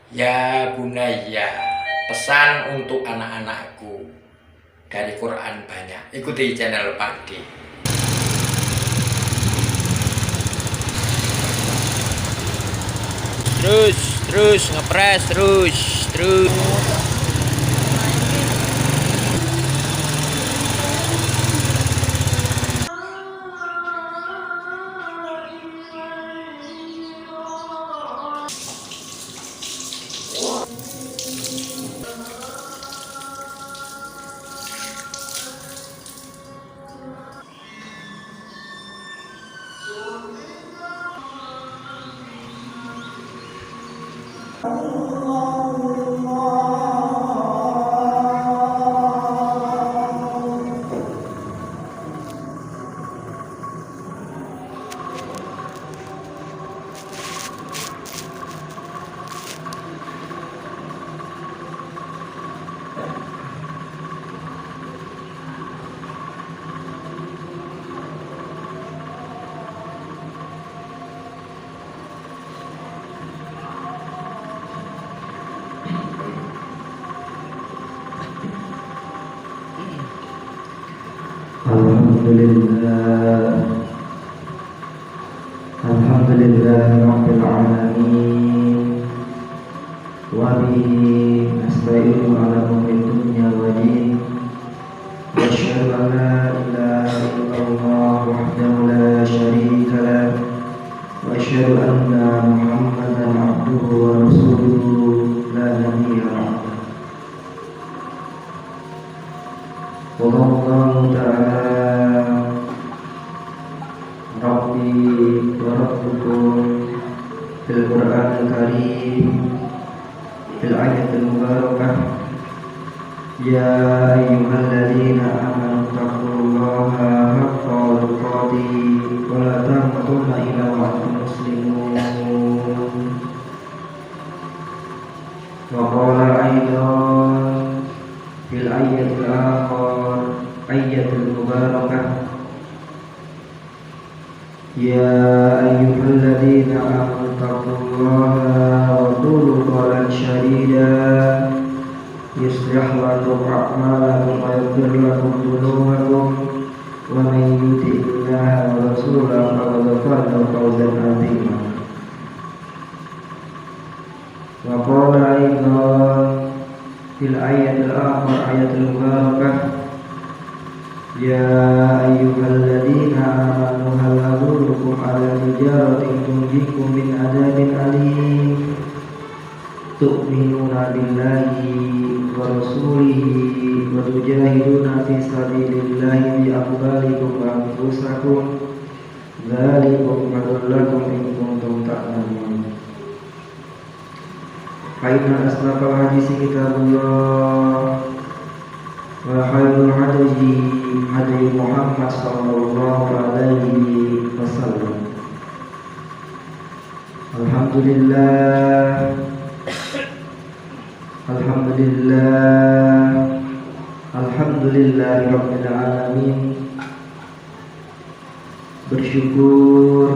Ya Bunaya, pesan untuk anak-anakku dari Quran banyak. Ikuti channel Pak D. Terus ngepres terus. Alhamdulillah Rabbil Alamin wa bihi nasta'inu ala umuri dunya wa din wa asyhadu an la ilaha illallah wahdahu la syarika lah wa asyhadu anna Muhammadan abduhu wa rasuluhu la nabiyya ba'dahu. Wallahu ta'ala Rabbi wa Rabbukum fil Qur'anil Karim fil ayatil mubarakah ya ayyuhalladzina amanu taqullaha haqqa tuqatih wa la tamutunna illa wa antum muslimun. Wa qala aidan fil ayatil akhar ayatil mubarakah ya ayyuhalladzina amanu taqullaha wa qulu qawlan sadida yuslih lakum a'malakum wa yaghfir lakum dhunubakum wa man yuti'illaha wa rasulahu faqad faza fawzan 'azima. Wa qala aidan fil ayatil akhar ayatil mubarakah ya ayyuhalladzina amanu hal adullukum ala tijaratin tunjikum min adzabin alim tu'minuna billahi wa rasulihi wa tujahiduna fi sabilillahi bi amwalikum wa anfusakum dzalikum khairul lakum in kuntum ta'lamun. Fa inna asdaqal hadisi kitabullah wa khairul hadi hadi Muhammad sallallahu alaihi wasallam. Alhamdulillah Rabbil alamin. Bersyukur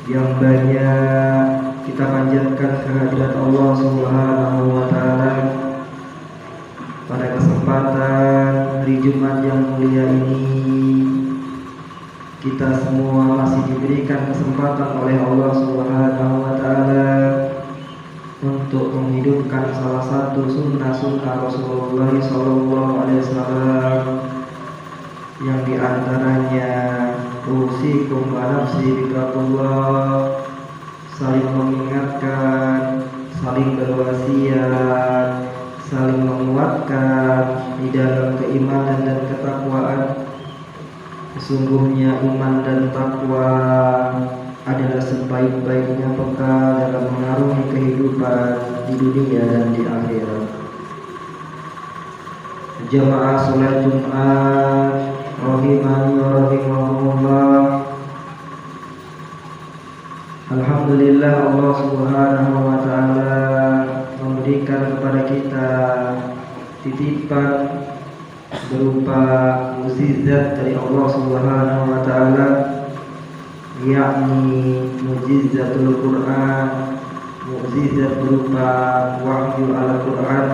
yang banyak kita panjatkan kehadirat Allah Subhanahu wa taala pada kesempatan hari Jumat yang mulia ini. Kita semua masih diberikan kesempatan oleh Allah Subhanahu wa taala untuk menghidupkan salah satu sunnah-sunnah Rasulullah sallallahu alaihi wasallam yang diantaranya usikum wa nafsi biqatullah, saling mengingatkan, saling berwasiat, saling menguatkan di dalam keimanan dan ketakwaan. Sesungguhnya iman dan takwa adalah sebaik-baiknya bekal dalam mengarungi kehidupan di dunia dan di akhirat. Jamaah salat Jumat rahimani wa rahimakumullah. Alhamdulillah Allah Subhanahu wa taala memberikan kepada kita titipan berupa mukjizat dari Allah Subhanahu wa taala, yakni mukjizatul Quran mukjizat berupa wahyu Al-Quran,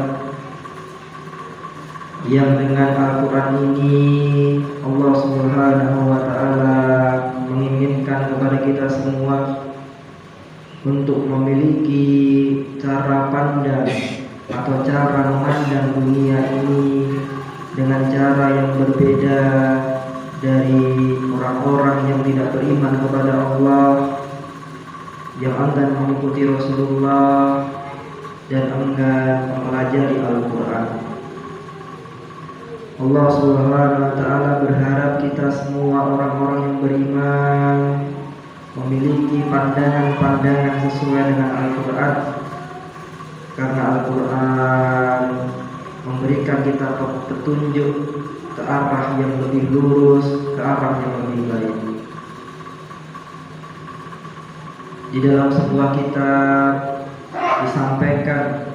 yang dengan Al-Quran ini Allah Subhanahu wa Ta'ala menginginkan kepada kita semua untuk memiliki cara pandang atau cara memandang dunia ini dengan cara yang berbeda dari orang-orang yang tidak beriman kepada Allah, yang enggan mengikuti Rasulullah dan enggan mempelajari Al-Quran. Allah Subhanahu wa Ta'ala berharap kita semua orang-orang yang beriman memiliki pandangan-pandangan sesuai dengan Al-Quran, karena Al-Quran memberikan kita petunjuk ke arah yang lebih lurus, ke arah yang lebih baik. Di dalam sebuah kitab disampaikan,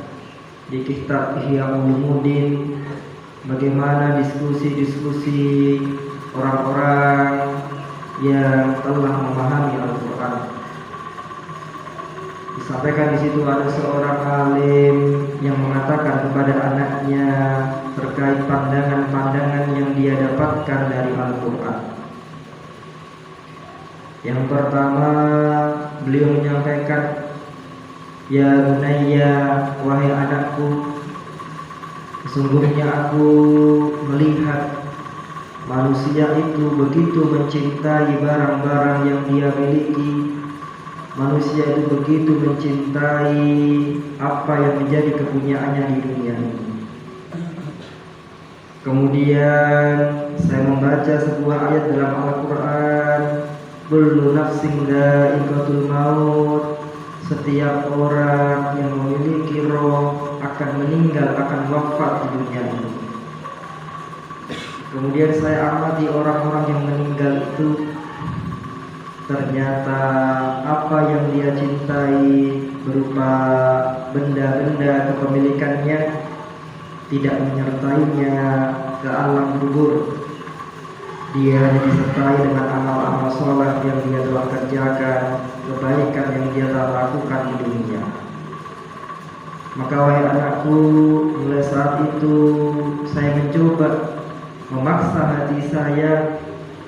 di kitab Ihya Ulumuddin, bagaimana diskusi-diskusi orang-orang yang telah memahami Al-Quran. Disampaikan di situ ada seorang alim yang mengatakan kepada anaknya terkait pandangan-pandangan yang dia dapatkan dari Al-Quran. Yang pertama, beliau menyampaikan, "Ya bunayya, wahai anakku, sesungguhnya aku melihat manusia itu begitu mencintai barang-barang yang dia miliki. Manusia itu begitu mencintai apa yang menjadi kepunyaannya di dunia ini. Kemudian saya membaca sebuah ayat dalam Al-Quran, kullu nafsin dha'iqatul maut, setiap orang yang memiliki roh akan meninggal, akan wafat di dunia ini. Kemudian saya amati orang-orang yang meninggal itu, ternyata apa yang dia cintai berupa benda-benda kepemilikannya tidak menyertainya ke alam kubur. Dia hanya disertai dengan amal-amal soleh yang dia telah kerjakan, kebaikan yang dia telah lakukan di dunia. Maka wahai anakku, mulai saat itu saya mencoba memaksa hati saya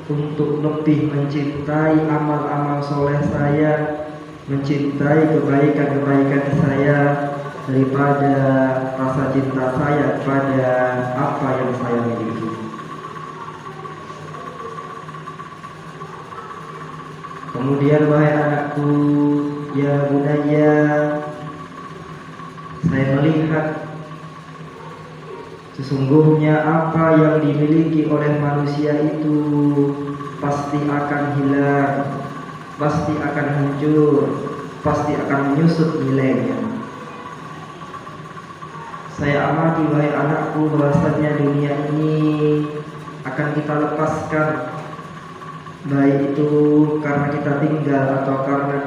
untuk lebih mencintai amal-amal soleh saya, mencintai kebaikan-kebaikan saya daripada rasa cinta saya kepada apa yang saya miliki. Kemudian wahai anakku, ya bunayya, saya melihat sesungguhnya apa yang dimiliki oleh manusia itu pasti akan hilang, pasti akan hancur, pasti akan menyusut nilainya. Saya amati wahai anakku bahwasanya dunia ini akan kita lepaskan, baik itu karena kita tinggal atau karena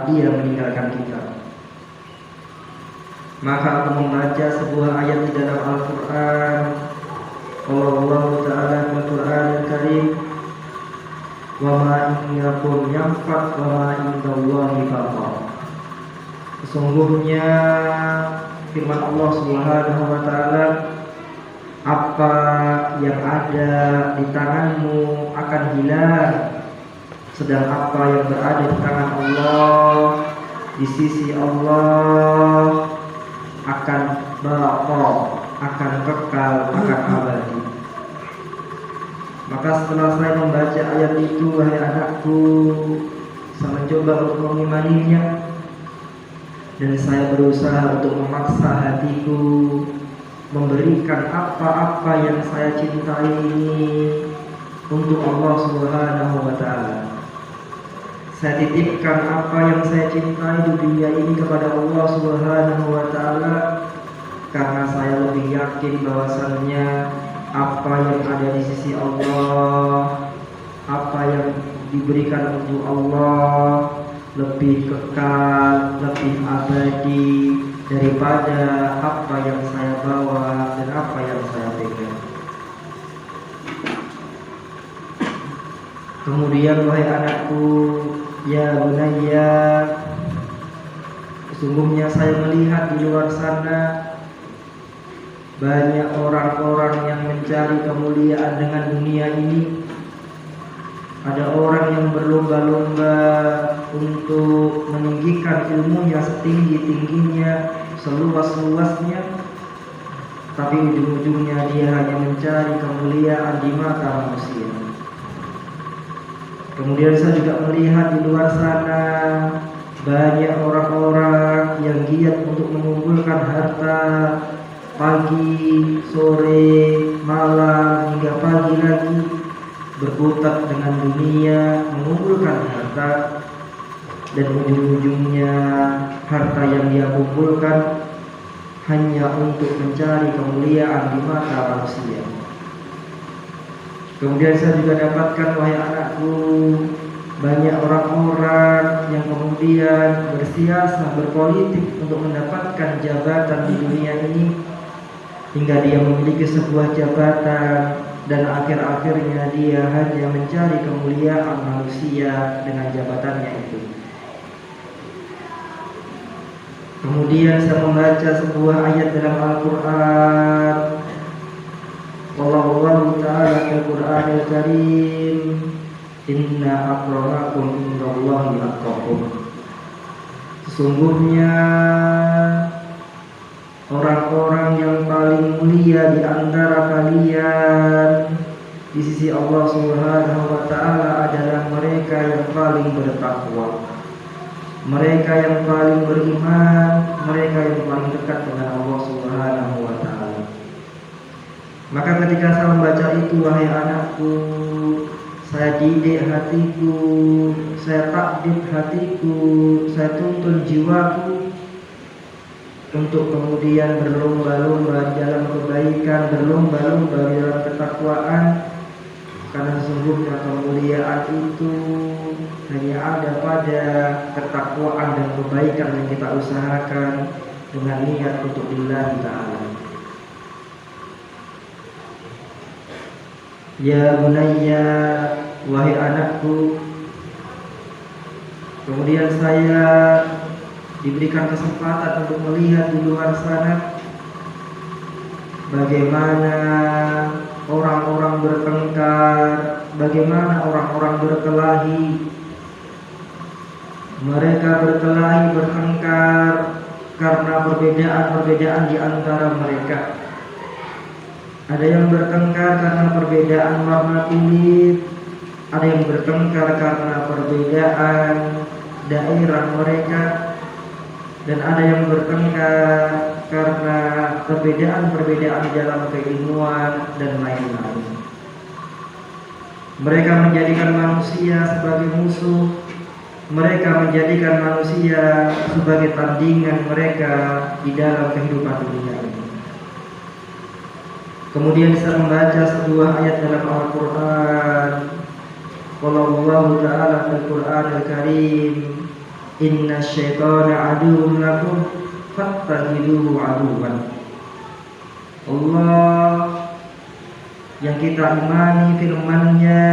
dia meninggalkan kita. Maka aku membaca sebuah ayat di dalam Al-Quran. Allah Ta'ala di Al-Quran Al-Karim, wa ma inyakum yanfad wa ma indallahi baqah. Sesungguhnya firman Allah Subhanahu wa Ta'ala, apa yang ada di tanganmu akan hilang, sedang apa yang berada di tangan Allah, di sisi Allah, akan baqa, akan kekal, akan abadi. Maka setelah saya membaca ayat itu, wahai anakku, saya mencoba untuk mengimaninya, dan saya berusaha untuk memaksa hatiku memberikan apa-apa yang saya cintai ini untuk Allah Subhanahu wa Ta'ala. Saya titipkan apa yang saya cintai di dunia ini kepada Allah Subhanahu wa Ta'ala, karena saya lebih yakin bahwasannya apa yang ada di sisi Allah, apa yang diberikan untuk Allah lebih kekal, lebih abadi daripada apa yang saya bawa dan apa yang saya pegang. Kemudian wahai anakku, ya bunayya, Sesungguhnya saya melihat di luar sana banyak orang-orang yang mencari kemuliaan dengan dunia ini. Ada orang yang berlomba-lomba untuk meninggikan ilmunya setinggi-tingginya, seluas-luasnya, tapi ujung-ujungnya dia hanya mencari kemuliaan di mata manusia. Kemudian saya juga melihat di luar sana banyak orang-orang yang giat untuk mengumpulkan harta pagi, sore, malam, hingga pagi lagi, berkutat dengan dunia, mengumpulkan harta, dan ujung-ujungnya harta yang dia kumpulkan hanya untuk mencari kemuliaan di mata manusia. Kemudian saya juga dapatkan, wahai anakku, banyak orang-orang yang kemudian bersiasat, berpolitik untuk mendapatkan jabatan di dunia ini, hingga dia memiliki sebuah jabatan dan akhir-akhirnya dia hanya mencari kemuliaan manusia dengan jabatannya itu. Kemudian saya membaca sebuah ayat dalam Al-Quran. Wallahu ta'ala fil Qur'anil Karim, inna akramakum indallahi atqakum. Sesungguhnya orang-orang yang paling mulia di antara kalian di sisi Allah Subhanahu wa taala adalah mereka yang paling bertakwa, mereka yang paling beriman, mereka yang paling dekat dengan Allah Subhanahu wa taala. Maka ketika saya membaca itu, wahai anakku, saya didik hatiku, saya takdir hatiku, saya tuntun jiwaku untuk kemudian berlomba-lomba dalam kebaikan, berlomba-lomba dalam ketakwaan, karena sesungguhnya kemuliaan itu hanya ada pada ketakwaan dan kebaikan yang kita usahakan dengan niat untuk lillahi ta'ala. Ya bunayya, wahai anakku. Kemudian saya diberikan kesempatan untuk melihat di luar sana bagaimana orang-orang bertengkar, bagaimana orang-orang berkelahi. Mereka berkelahi, bertengkar karena perbedaan-perbedaan di antara mereka. Ada yang bertengkar karena perbedaan warna kulit, ada yang bertengkar karena perbedaan daerah mereka, dan ada yang bertengkar karena perbedaan-perbedaan dalam keilmuan dan lain-lain. Mereka menjadikan manusia sebagai musuh, mereka menjadikan manusia sebagai tandingan mereka di dalam kehidupan dunia ini. Kemudian saya membaca sebuah ayat dalam Al-Quran. Wallahu ta'ala fil Qur'anil Karim, inna syaitana aduwwun lakum fattakhiduhu aduwwan. Allah yang kita imani firman-Nya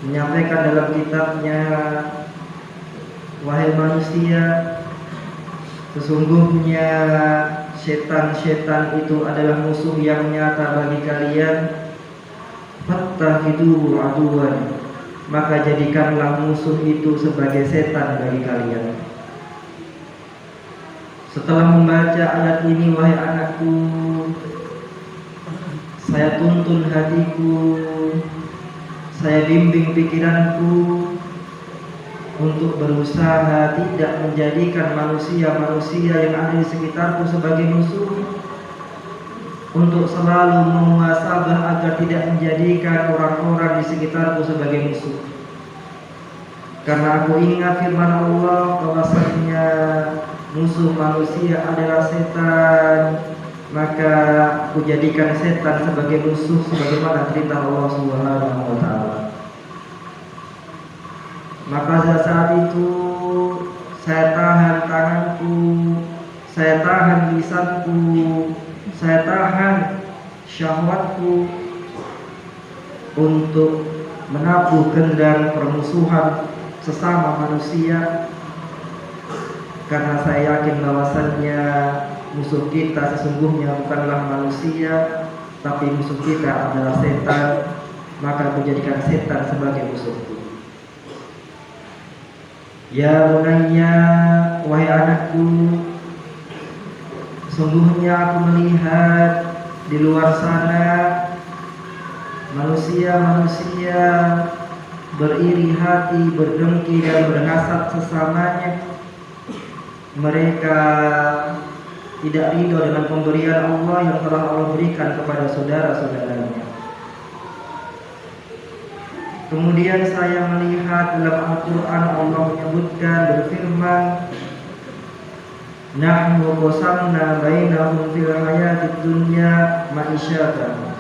menyampaikan dalam kitabnya, wahai manusia, sesungguhnya setan-setan itu adalah musuh yang nyata bagi kalian. Fattakhiduhu aduwwan, maka jadikanlah musuh itu sebagai setan bagi kalian. Setelah membaca ayat ini, wahai anakku, saya tuntun hatiku, saya bimbing pikiranku untuk berusaha tidak menjadikan manusia-manusia yang ada di sekitarku sebagai musuh, untuk selalu memuhasabah agar tidak menjadikan orang-orang di sekitarku sebagai musuh. Karena aku ingat firman Allah bahwasanya musuh manusia adalah setan, maka aku jadikan setan sebagai musuh sebagaimana perintah Allah Subhanahu wa taala. Maka saat itu saya tahan tanganku, saya tahan lisanku, saya tahan syahwatku untuk menabuh gendang permusuhan sesama manusia, karena saya yakin bahwasannya musuh kita sesungguhnya bukanlah manusia, tapi musuh kita adalah setan, maka aku jadikan setan sebagai musuhku. Ya bunayya, wahai anakku, sungguhnya aku melihat di luar sana manusia-manusia beriri hati, berdengki dan berhasad sesamanya. Mereka tidak ridho dengan pemberian Allah yang telah Allah berikan kepada saudara-saudaranya. Kemudian saya melihat dalam Al-Quran Allah menyebutkan, berfirman, Nahnu qasamna bainahum fil hayatid dunya ma'isyatan.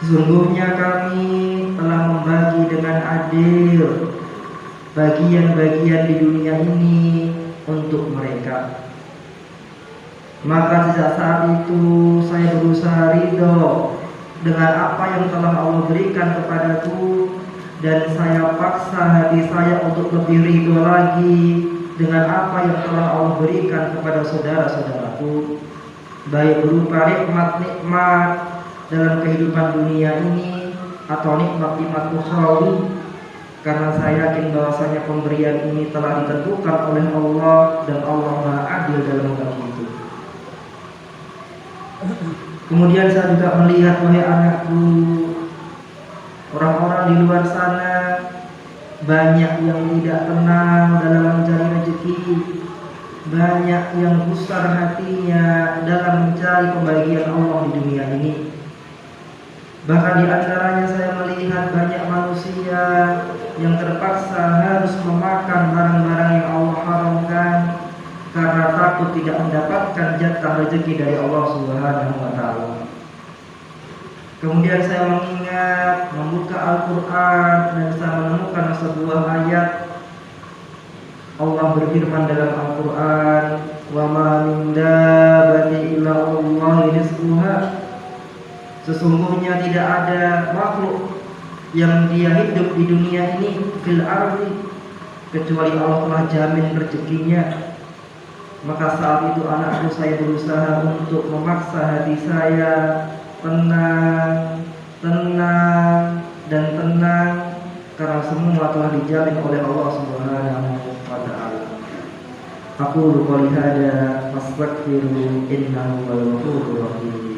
Sesungguhnya kami telah membagi dengan adil bagian-bagian di dunia ini untuk mereka. Maka sejak saat itu saya berusaha ridho dengan apa yang telah Allah berikan kepadaku, dan saya paksa hati saya untuk lebih ridho lagi dengan apa yang telah Allah berikan kepada saudara-saudaraku, baik berupa nikmat-nikmat dalam kehidupan dunia ini atau nikmat-nikmat ukhrawi, karena saya yakin bahwasanya pemberian ini telah ditentukan oleh Allah dan Allah Maha Adil dalam membagi itu. Kemudian saya juga melihat, wahai anakku, orang-orang di luar sana banyak yang tidak tenang dalam mencari rezeki, banyak yang gusar hatinya dalam mencari pembagian Allah di dunia ini. Bahkan di antaranya saya melihat banyak manusia yang terpaksa harus memakan barang-barang yang Allah haramkan karena takut tidak mendapatkan jatah rezeki dari Allah Subhanahu wa taala. Kemudian saya mengingat, membuka Al-Quran, dan saya menemukan sebuah ayat. Allah berfirman dalam Al-Quran, wa ma min dabbatin illa Allahi rizquha. Sesungguhnya tidak ada makhluk yang dia hidup di dunia ini fil ardi kecuali Allah telah jamin rezekinya. Maka saat itu anakku, saya berusaha untuk memaksa hati saya tenang, dan tenang, karena semua telah dijamin oleh Allah Subhanahu wa taala. Aku qouli hada fastaghfiru innahu wal ghafurur rahim.